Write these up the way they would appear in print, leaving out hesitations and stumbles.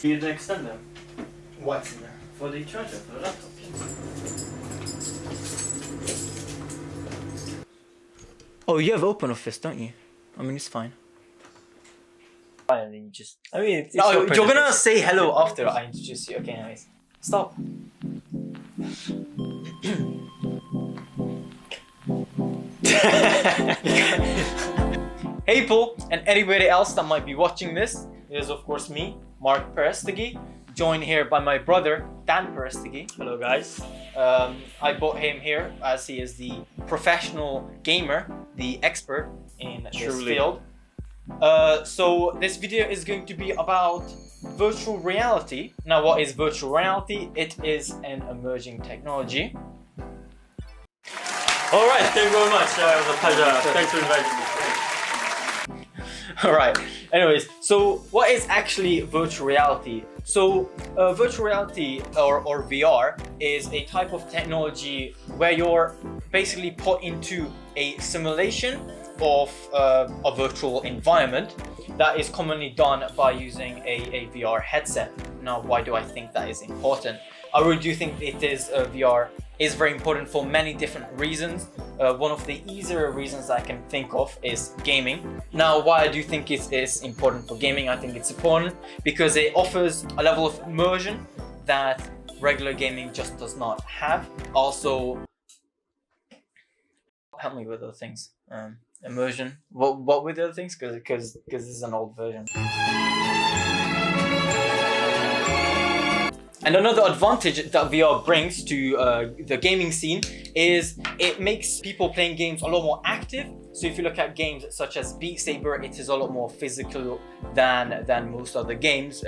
You need an extender. What's in there? For the charger, for the laptop. Oh, you have OpenOffice, don't you? I mean, it's fine. And then you just... I mean, it's Oh, your you're gonna presentation. say hello after I introduce you. Okay, anyways. Stop. Hey Paul, and anybody else that might be watching this, it is of course me, Mark Peresztegi, joined here by my brother, Dan Peresztegi. Hello guys. I brought him here as he is the professional gamer, the expert in this Truly. field. So this video is going to be about virtual reality. Now, what is virtual reality? It is an emerging technology. All right, thank you very much. It was a pleasure. Thanks for inviting me. Alright, anyways, so what is actually virtual reality? So virtual reality or VR is a type of technology where you're basically put into a simulation of a virtual environment that is commonly done by using a VR headset. Now, why do I think that is important? I really do think it is VR is very important for many different reasons. One of the easier reasons I can think of is gaming. Now, why I do think it is important for gaming, I think it's important because it offers a level of immersion that regular gaming just does not have. Also, help me with those things. Immersion. What were the other things? Because this is an old version. And another advantage that VR brings to the gaming scene is it makes people playing games a lot more active. So if you look at games such as Beat Saber, it is a lot more physical than most other games.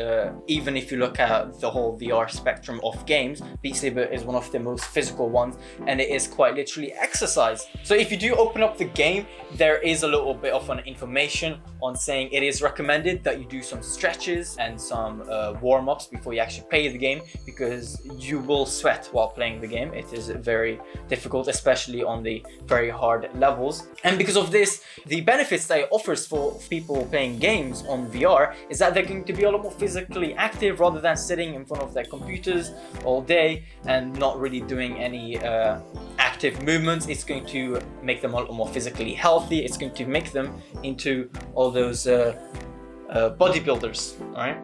Even if you look at the whole VR spectrum of games, Beat Saber is one of the most physical ones, and it is quite literally exercise. So if you do open up the game, there is a little bit of an information on saying it is recommended that you do some stretches and some warm-ups before you actually play the game, because you will sweat while playing the game. It is very difficult, especially on the very hard levels. And because of this, the benefits that it offers for people playing games on VR is that they're going to be a lot more physically active rather than sitting in front of their computers all day and not really doing any active movements. It's going to make them a lot more physically healthy. It's going to make them into all those bodybuilders, all right?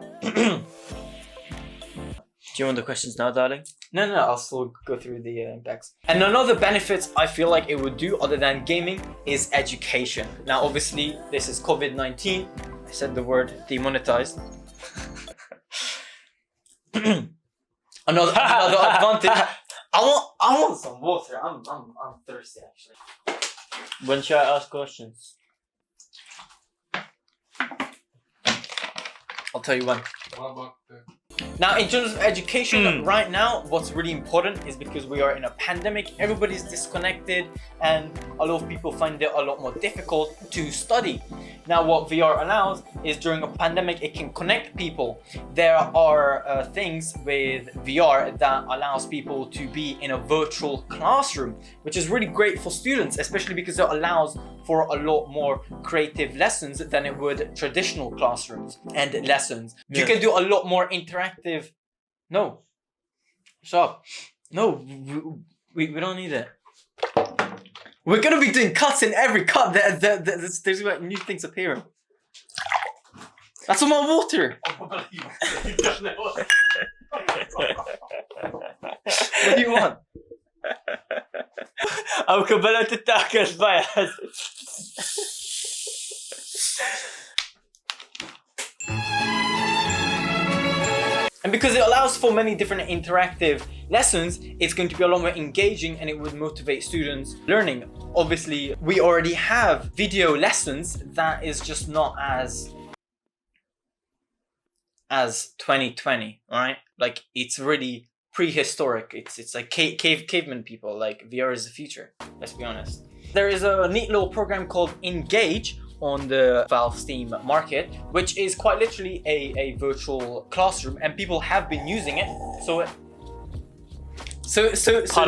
Do you want the questions now, darling? No, I'll still go through the impacts. And another benefit I feel like it would do other than gaming is education. Now, obviously, this is COVID-19. I said the word demonetized. another advantage. I want some water. I'm thirsty actually. When should I ask questions? I'll tell you when. Now, in terms of education, right now, what's really important is because we are in a pandemic, everybody's disconnected, and a lot of people find it a lot more difficult to study. Now, what VR allows is during a pandemic, it can connect people. There are things with VR that allows people to be in a virtual classroom, which is really great for students, especially because it allows for a lot more creative lessons than it would traditional classrooms and lessons. Yeah. You can do a lot more interactive. No, stop. No, we don't need it. We're gonna be doing cuts in every cut. There's like new things appearing. That's all my water. What do you want? أو قبلة تتأكل بياض. And because it allows for many different interactive lessons, it's going to be a lot more engaging and it would motivate students learning. Obviously, we already have video lessons that is just not as 2020, right? Like, it's really prehistoric. It's like caveman people. Like, VR is the future, let's be honest. There is a neat little program called Engage on the Valve Steam market, which is quite literally a virtual classroom, and people have been using it. So it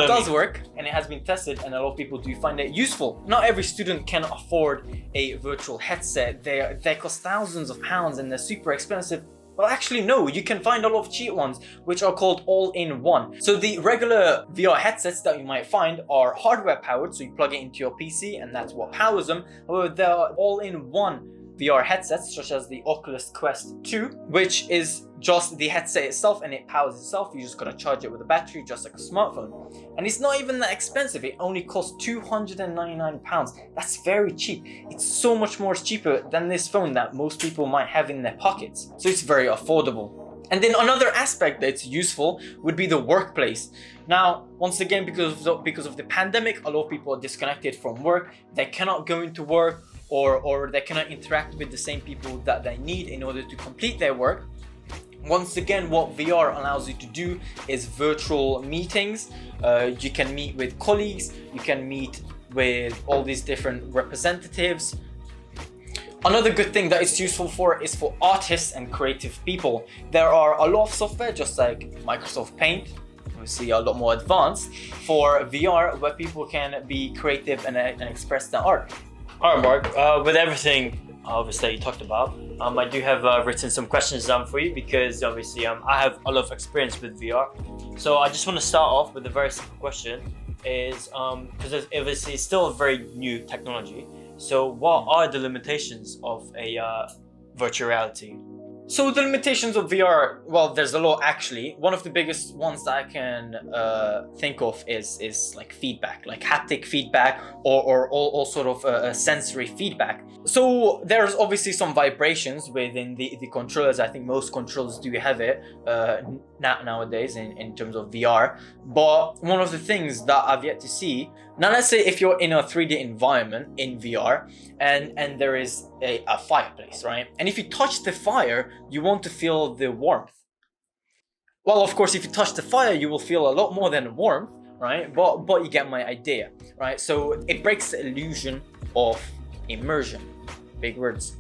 does work, and it has been tested, and a lot of people do find it useful. Not every student can afford a virtual headset. They cost thousands of pounds and they're super expensive. Well, actually, no, you can find a lot of cheap ones, which are called all-in-one. So the regular VR headsets that you might find are hardware powered, so you plug it into your PC and that's what powers them. However, there are all-in-one VR headsets, such as the Oculus Quest 2, which is just the headset itself and it powers itself. You just gotta charge it with a battery, just like a smartphone. And it's not even that expensive. It only costs £299. That's very cheap. It's so much more cheaper than this phone that most people might have in their pockets. So it's very affordable. And then another aspect that's useful would be the workplace. Now, once again, because of the pandemic, a lot of people are disconnected from work. They cannot go into work, or they cannot interact with the same people that they need in order to complete their work. Once again, what VR allows you to do is virtual meetings. You can meet with colleagues, you can meet with all these different representatives. Another good thing that it's useful for is for artists and creative people. There are a lot of software, just like Microsoft Paint, obviously a lot more advanced, for VR, where people can be creative and express their art. Alright, Mark, with everything obviously you talked about, I do have written some questions down for you because obviously I have a lot of experience with VR. So I just want to start off with a very simple question, is because obviously it's still a very new technology. So what are the limitations of a virtual reality? So the limitations of VR, well, there's a lot actually. One of the biggest ones that I can think of is like feedback, like haptic feedback or all sort of sensory feedback. So there's obviously some vibrations within the controllers. I think most controllers do have it nowadays in terms of VR. But one of the things that I've yet to see, now let's say if you're in a 3D environment in VR and there is a fireplace, right? And if you touch the fire, you want to feel the warmth. Well, of course, if you touch the fire, you will feel a lot more than warmth, right? But you get my idea, right? So it breaks the illusion of immersion. Big words.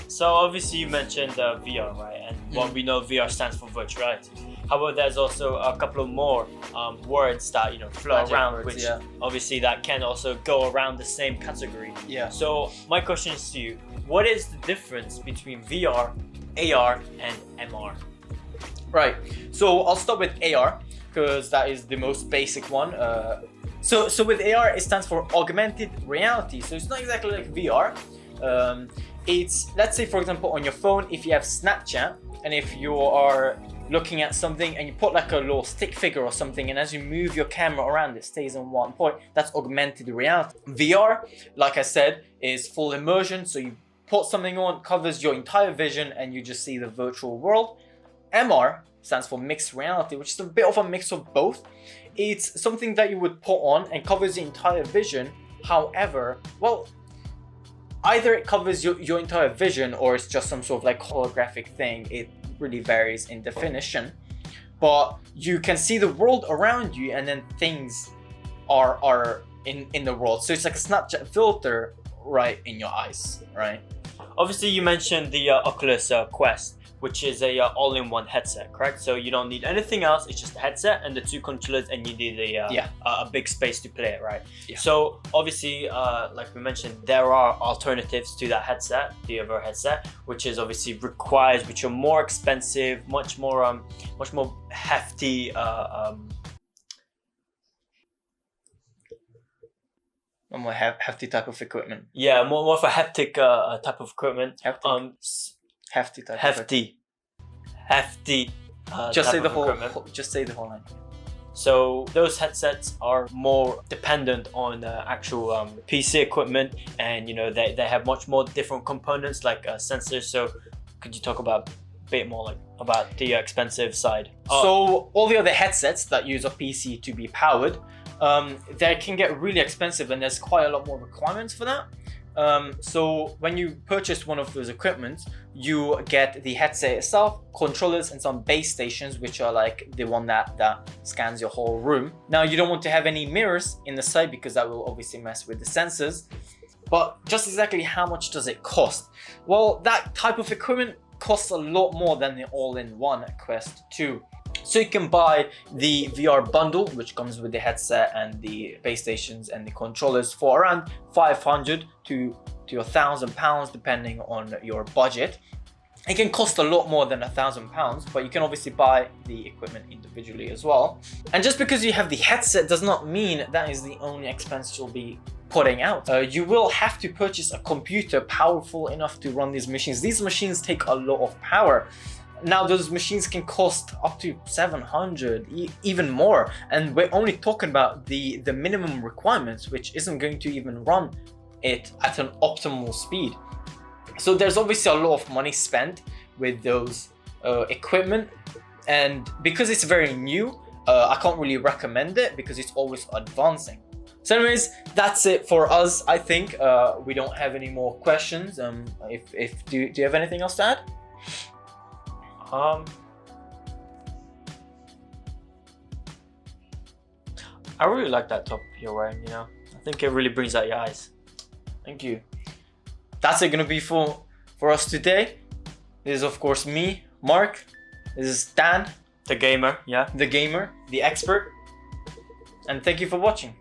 So obviously you mentioned VR, right? And what we know virtual stands for virtual reality. However, there's also a couple of more words that flow Magic around, words, which yeah. Obviously that can also go around the same category. Yeah. So my question is to you: what is the difference between VR, AR, and MR? Right. So I'll start with AR because that is the most basic one. So with AR, it stands for augmented reality. So it's not exactly like VR. It's, let's say for example on your phone, if you have Snapchat and if you are looking at something and you put like a little stick figure or something, and as you move your camera around it stays on one point, that's augmented reality. VR, like I said, is full immersion, so you put something on, covers your entire vision and you just see the virtual world. MR stands for mixed reality, which is a bit of a mix of both. It's something that you would put on and covers the entire vision. However, well, either it covers your entire vision or it's just some sort of like holographic thing. It really varies in definition, but you can see the world around you and then things are in the world. So it's like a Snapchat filter right in your eyes, right? Obviously you mentioned the Oculus Quest, which is a all-in-one headset, correct? So you don't need anything else. It's just a headset and the two controllers, and you need a big space to play it, right? Yeah. So obviously, like we mentioned, there are alternatives to that headset, the other headset, which is obviously requires, which are more expensive, much more hefty. More hefty type of equipment. Yeah, more of a haptic type of equipment. Hefty type. Hefty. Just say the whole. Equipment. Just say the whole line. So those headsets are more dependent on actual PC equipment, and they have much more different components like sensors. So could you talk about a bit more like about the expensive side? So all the other headsets that use a PC to be powered, they can get really expensive, and there's quite a lot more requirements for that. So when you purchase one of those equipments, you get the headset itself, controllers, and some base stations, which are like the one that scans your whole room. Now you don't want to have any mirrors in the side because that will obviously mess with the sensors. But just exactly how much does it cost? Well, that type of equipment costs a lot more than the all-in-one Quest 2. So you can buy the VR bundle, which comes with the headset and the base stations and the controllers, for around £500 to £1,000, depending on your budget. It can cost a lot more than £1,000, but you can obviously buy the equipment individually as well. And just because you have the headset does not mean that is the only expense you'll be putting out. You will have to purchase a computer powerful enough to run these machines. These machines take a lot of power. Now those machines can cost up to 700, even more. And we're only talking about the minimum requirements, which isn't going to even run it at an optimal speed. So there's obviously a lot of money spent with those equipment, and because it's very new, I can't really recommend it because it's always advancing. So anyways, that's it for us. I think we don't have any more questions. Do you have anything else to add? I really like that top you're wearing, you know. I think it really brings out your eyes. Thank you. That's it gonna be for us today. This is of course me, Mark. This is Dan, The gamer, yeah. the gamer, the expert. And thank you for watching.